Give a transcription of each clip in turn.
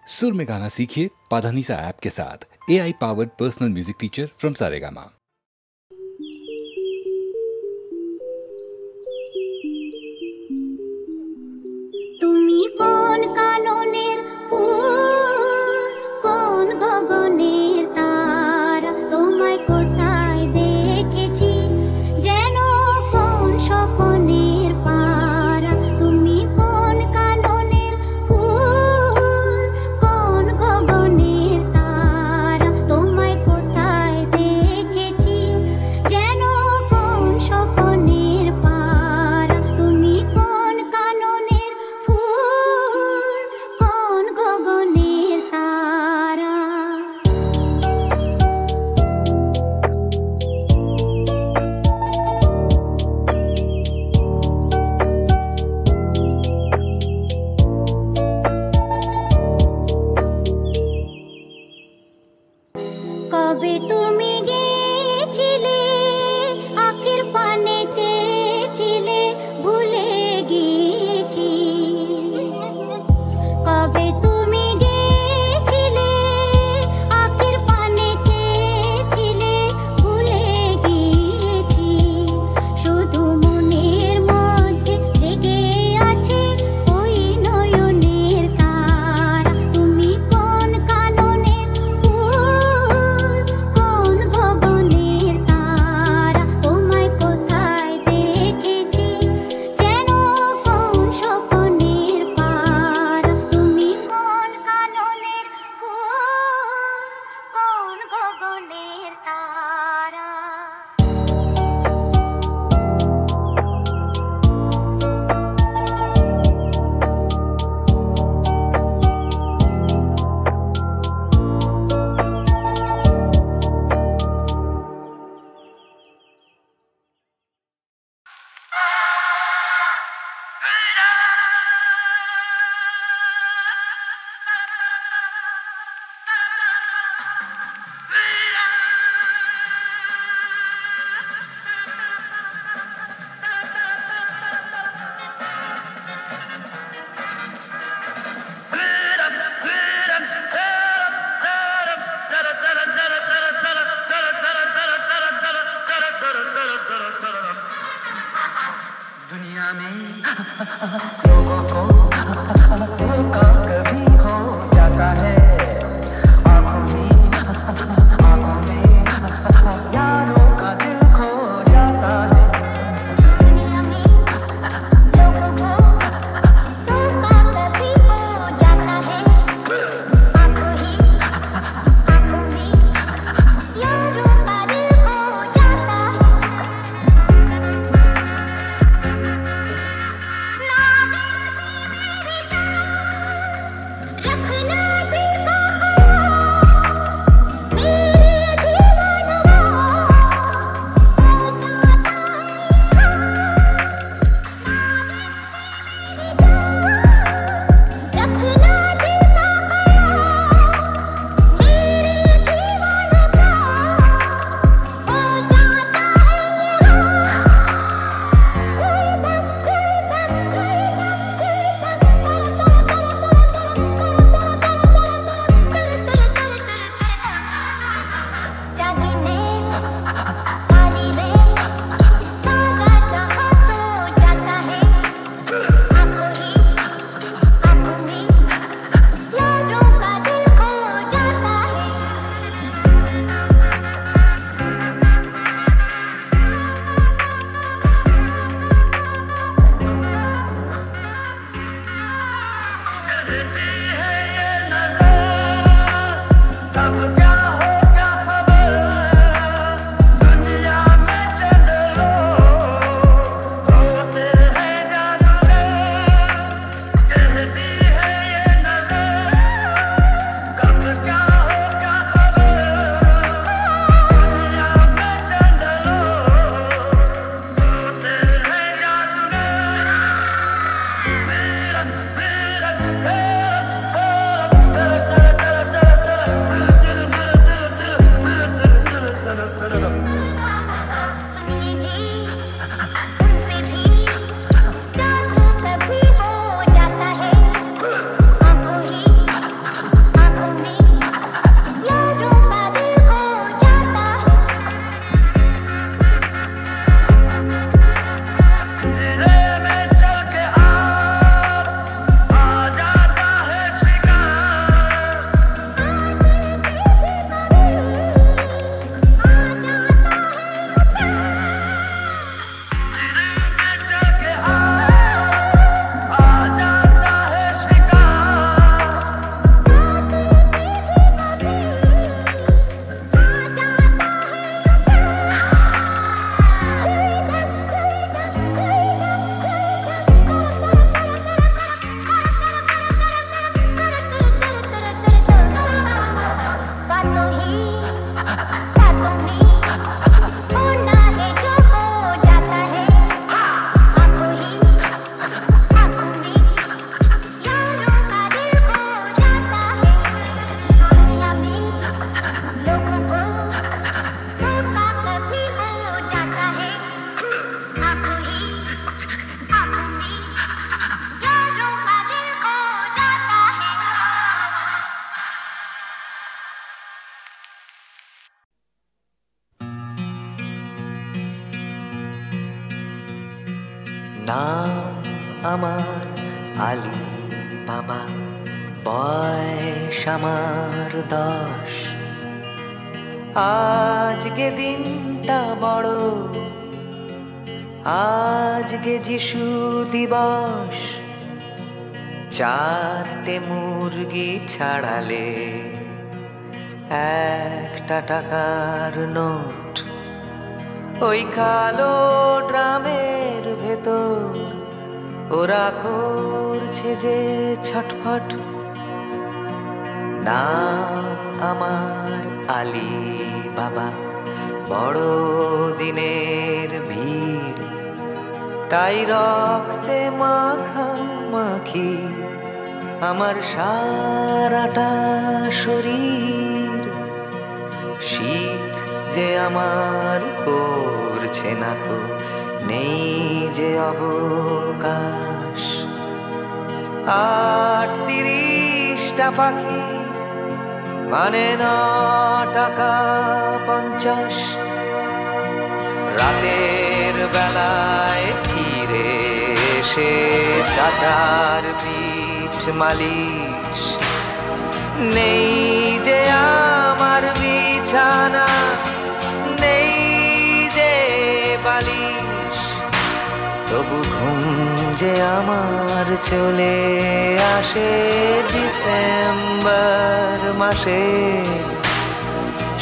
सुर में गाना सीखिए पाधानीसा ऐप के साथ। AI powered personal music teacher from Saregama. তুমি কোন কাননের ফুল, কোন গগনের তারা, তোমায় কোথায় দেখেছি যেন কোন স্বপ্নের পারা। তুমি কোন কাননের ফুল, কোন গগনের তারা, তোমায় কোথায় দেখেছি নাম আমার আলী বাবা, বয়স আমার 10। আজকে দিনটা বড়, আজকে যিশু দিবস। 4টে মুরগি ছাড়ালে 1টা টাকার নোট, ওই কালো ড্রামের ভেতর ওরা করছে যে ছটফট। নাম আমার আলী বাবা, বড় দিনের ভিড়, তাই রক্তে মাখামাখি আমার সারাটা শরীর। শীত যে আমার করছে না কো, নেই যে অবকাশ। 38টা পাখি মানে 9 টাকা 50। রাতের বেলায় ফিরে এসে চাচার পিঠ মালিশ। নেই যে আমার বিছানা, নেই যে বালিশ, তবু ঘুম যে আমার চলে আসে ডিসেম্বর মাসে।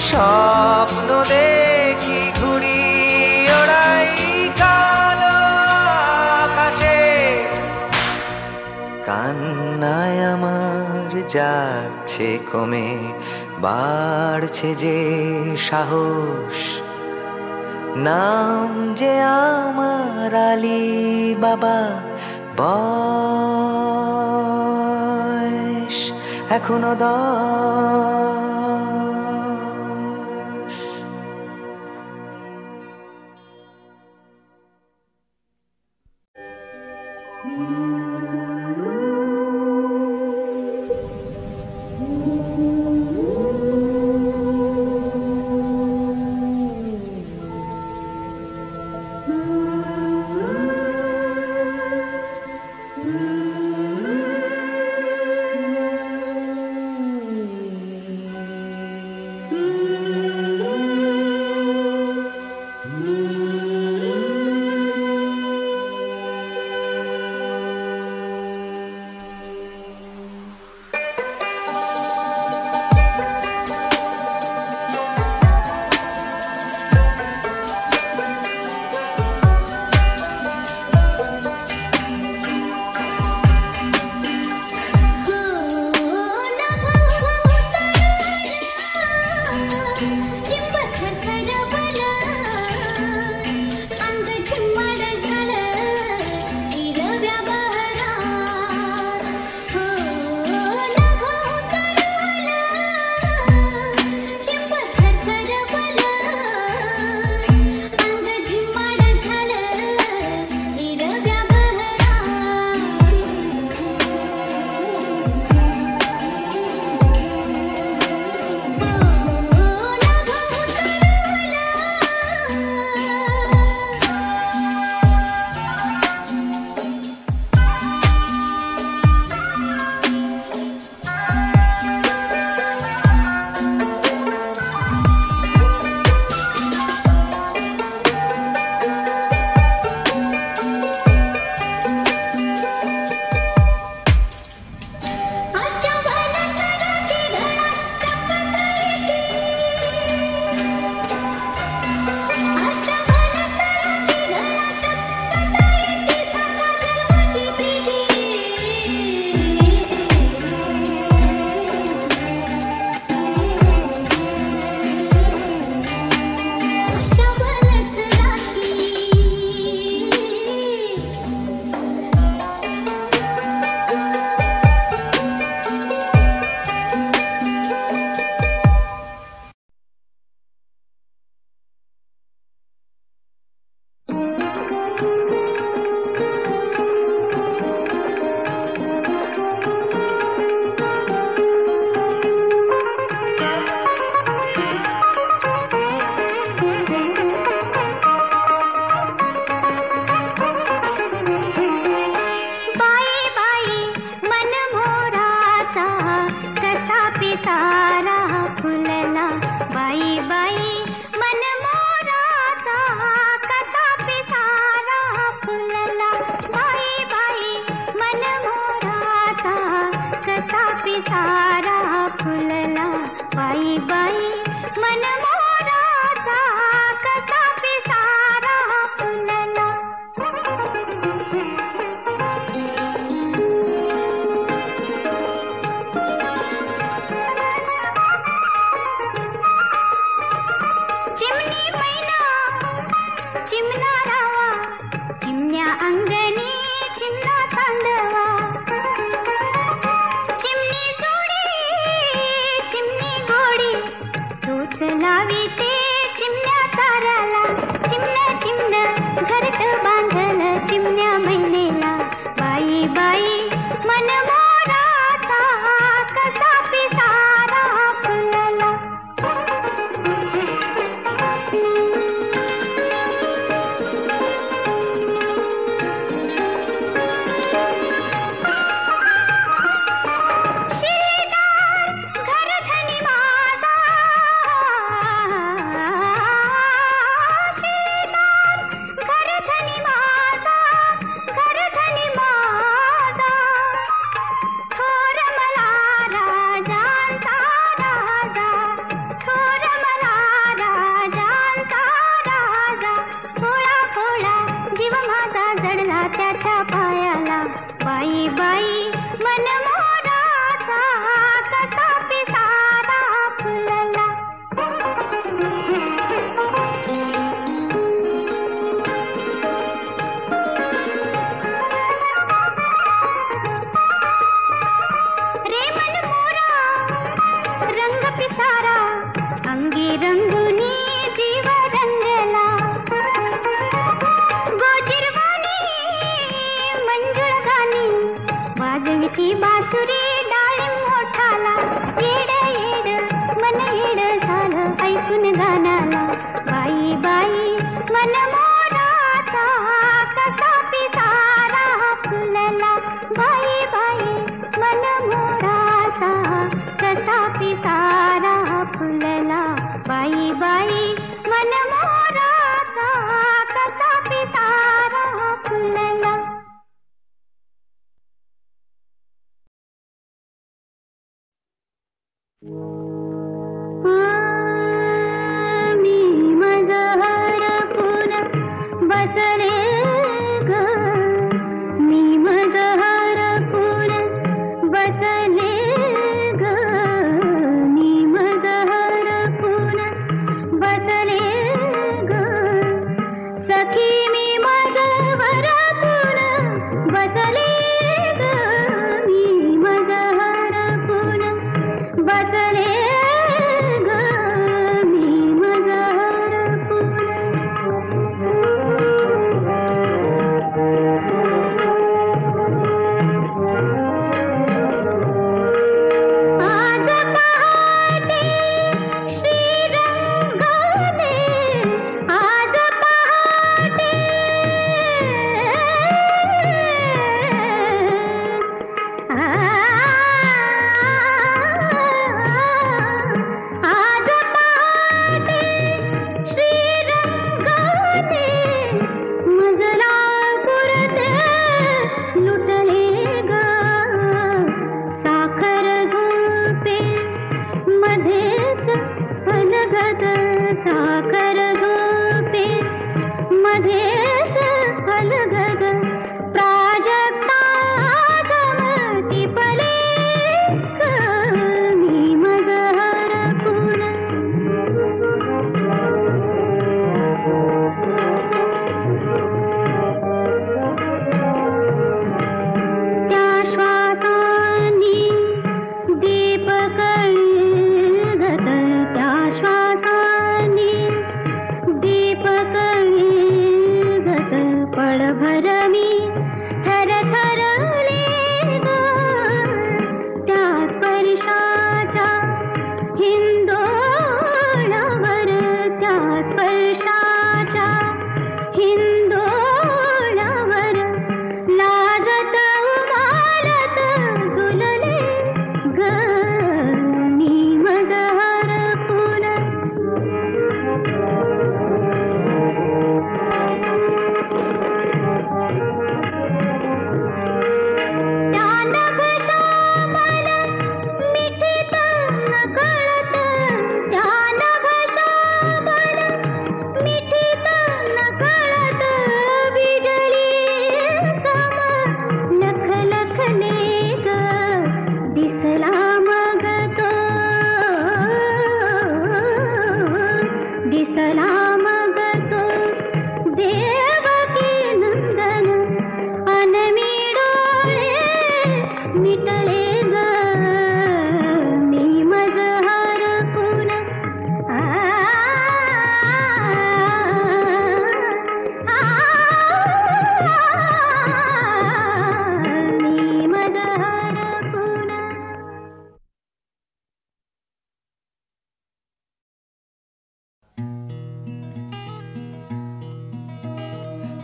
স্বপ্ন দেখি ঘুড়ি ওড়াই কালো আকাশে। কান্নায় আমার যাচ্ছে কমে, বাড়ছে যে সাহস। নাম যে আমার আলী বাবা, বয়স এখনো 10। पिसारा फुलला बाई बाई मन मोराचा कसा पिसारा फुलला बाई बाई मन मोराचा कसा पिसारा फुलला बाई बाई मन मोराचा कसा पिसारा फुलला चिमणी मैना चिमणा रावा चिमण्या अंगणी चिमणा तांडवा चिमणी जोडी चिमणी गोडी तोच लावी ते चिमण्या ताराला चिमण्या चिमण्या घरट बांधल चिमण्या मैनेला बाई बाई मन मोराचा कसा पिसारा फुलला त्याच्या पायाला बाई बाई मन मोराचा कसा पिसारा फुलला रे मन मोरा रंग पिसारा अंगी रंगुनी जीव रंगला वाजविती बासुरी डाळिंब मोठाला येड येड मन येड झालं ऐकून गाण्याला बाई बाई मन मोराचा कसा पिसारा फुलला बाई बाई मन मोराचा कसा पिसारा फुलला बाई बाई मन मोराचा कसा पिसारा फुलला मी मजहर पुन बसले ग मी मजहर पुन बसले ग मी मजहर पुन बसले ग सखी मी मजहर पुन बसले ग मी मजहर पुन बसले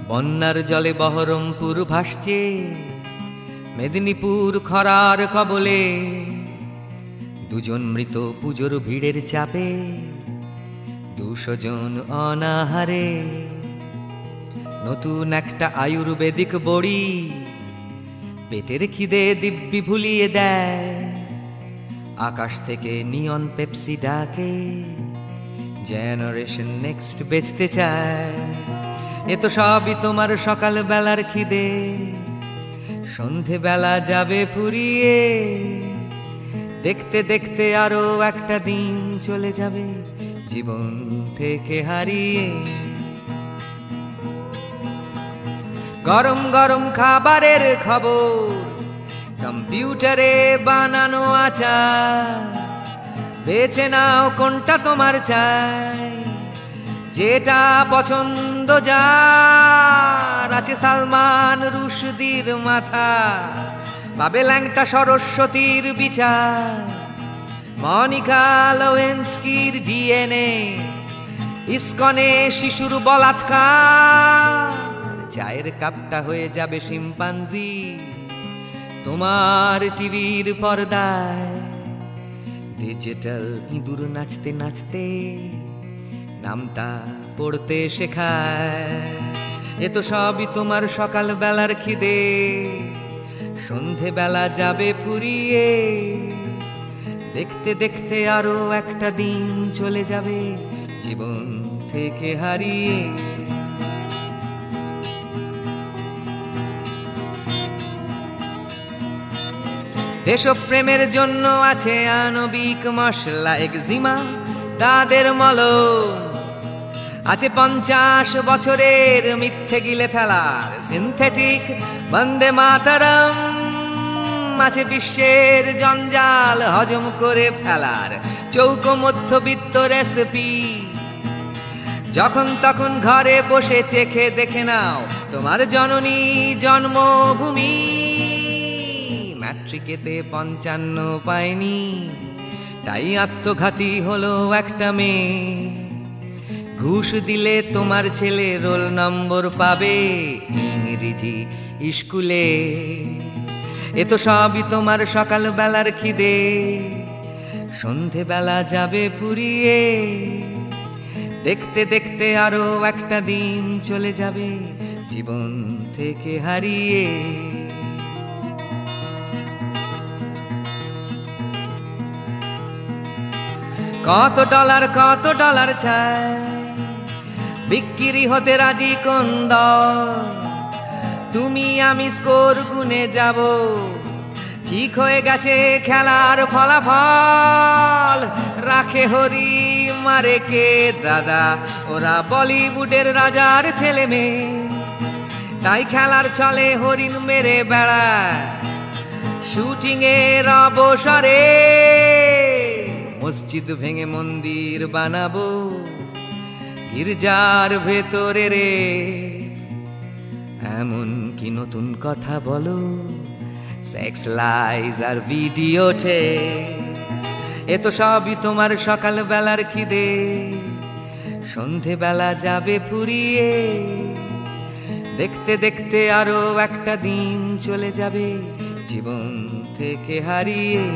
বন্যার জলে বহরমপুর ভাসছে, মেদিনীপুর খরার কবলে, দুজন মৃত পুজোর ভিড়ের চাপে, 200 জন অনাহারে। নতুন একটা আয়ুর্বেদিক বড়ি পেটের খিদে দিব্যি ভুলিয়ে দেয়, আকাশ থেকে নিয়ন পেপসি ডাকে, জেনারেশন নেক্সট বেচতে চায়। এ তো সবই তোমার সকাল বেলার খিদে, সন্ধে বেলা যাবে ফুরিয়ে, দেখতে দেখতে আরো একটা দিন চলে যাবে জীবন থেকে হারিয়ে। গরম গরম খাবারের খবর, কম্পিউটারে বানানো আচার, বেছে নাও কোনটা তোমার চাই, যেটা পছন্দ যার। আছে সালমান রুশদির মাথা, পাবে ল্যাংটা সরস্বতীর বিচার, মনিকা লেউইনস্কির ডিএনএ, ইসকনে শিশুর বলাৎকার। চায়ের কাপটা হয়ে যাবে শিম্পাঞ্জি তোমার টিভির পর্দায়, ডিজিটাল ইঁদুর নাচতে নাচতে নামটা পড়তে শেখায়। এ তো সবই তোমার সকাল বেলার খিদে, সন্ধে বেলা যাবে ফুরিয়ে, দেখতে দেখতে আরো একটা দিন চলে যাবে জীবন থেকে হারিয়ে। দেশপ্রেমের জন্য আছে আণবিক মশলা একজিমা, তাদের মলম আছে 50 বছরের মিথ্যে গিলে ফেলার সিনথেটিক বন্দে মাতরম, আছে বিশ্বের জঞ্জাল হজম করে ফেলার চৌকো মধ্যবিত্ত রেসিপি। যখন তখন ঘরে বসে চেখে দেখে নাও তোমার জননী জন্মভূমি, ম্যাট্রিকেতে 55 পায়নি, তাই আত্মঘাতী হলো একটা মেয়ে। ঘুষ দিলে তোমার ছেলে রোল নম্বর পাবে ইংরেজি স্কুলে। এ তো সবই তোমার সকাল বেলার খিদে, সন্ধে বেলা যাবে ফুরিয়ে, দেখতে দেখতে আরো একটা দিন চলে যাবে জীবন থেকে হারিয়ে। কত ডলার চাই, বিক্রি হতে রাজি কোন দল, তুমি আমি স্কোর গুনে যাব, ঠিক হয়ে গেছে খেলার ফলাফল। রাখে হরি মারে কে দাদা, ওরা বলিউডের রাজার ছেলে মেয়ে, তাই খেলার চলে হরিণ মেরে বেড়ায় শুটিং এর অবসরে। মসজিদ ভেঙে মন্দির বানাবো গির্জার ভেতরে রে, এমন কি নতুন কথা বলো, সেক্স লাইজ আর ভিডিওতে। এ তো সবই তোমার সকাল বেলার খিদে, সন্ধে বেলা যাবে ফুরিয়ে, দেখতে দেখতে আরো একটা দিন চলে যাবে জীবন থেকে হারিয়ে।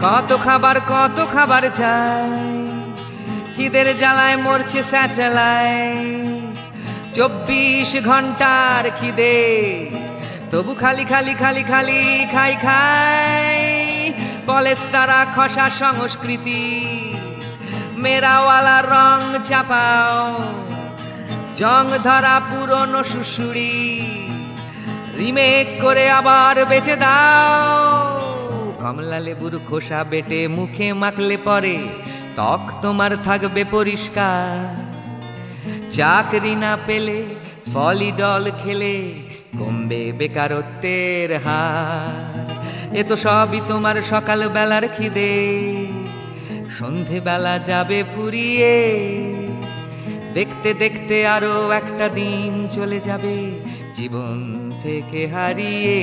কত খাবার চাই, খিদের জ্বালায় মরছে স্যাটেলাইট। 24 ঘন্টার খিদে, তবু খালি খাই। পলেস্তারা খসা সংস্কৃতি, মেরাওয়ালা রং চাপাও, জং ধরা পুরনো শুশুড়ি রিমেক করে আবার বেচে দাও। কমলা লেবুর খোসা বেটে মুখে মাখলে পরে ত্বক তোমার থাকবে পরিষ্কার। চাকরি না পেলে ফলিডল খেলে কমবে বেকারত্বের হার। এ তো সবই তোমার সকাল বেলার খিদে, সন্ধে বেলা যাবে ফুরিয়ে, দেখতে দেখতে আরো একটা দিন চলে যাবে জীবন থেকে হারিয়ে।